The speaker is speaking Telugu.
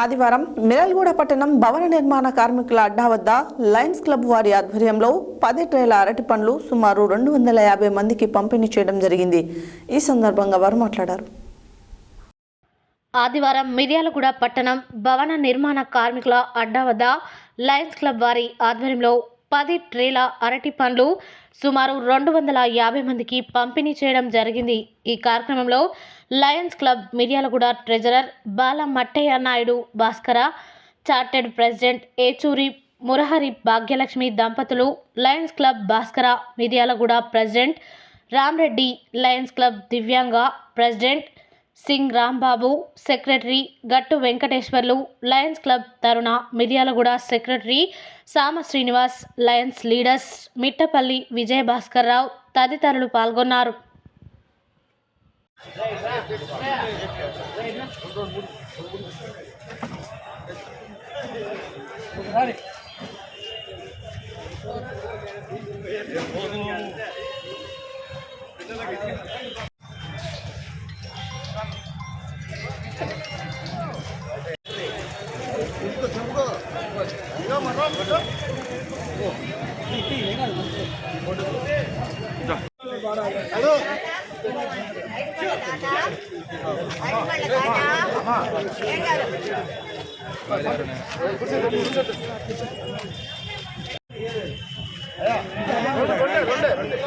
ఆదివారం మిర్యాలగూడ పట్టణం భవన నిర్మాణ కార్మికుల అడ్డా వద్ద లయన్స్ క్లబ్ వారి ఆధ్వర్యంలో 10 ట్రేల అరటి పండ్లు సుమారు 250 మందికి పంపిణీ చేయడం జరిగింది. ఈ సందర్భంగా వారు మాట్లాడారు. ఆదివారం మిర్యాలగూడ పట్టణం భవన నిర్మాణ కార్మికుల అడ్డా వద్ద లయన్స్ క్లబ్ వారి ఆధ్వర్యంలో 10 ట్రేల అరటి పండ్లు సుమారు 250 మందికి పంపిణీ చేయడం జరిగింది. ఈ కార్యక్రమంలో lions club Miryalaguda treasurer Bala Mattayya Naidu Bhaskara, chartered president Yechuri Murahari Bhagyalakshmi దంపతులు, lions club Bhaskara Miryalaguda president Ramreddy, lions club Divyanga president Singh Rambabu, secretary Gattu Venkateswarlu, lions club Taruna Miryalaguda secretary Sama Srinivas, lions leaders Mittapalli Vijaya Bhaskar Rao తదితరులు పాల్గొన్నారు.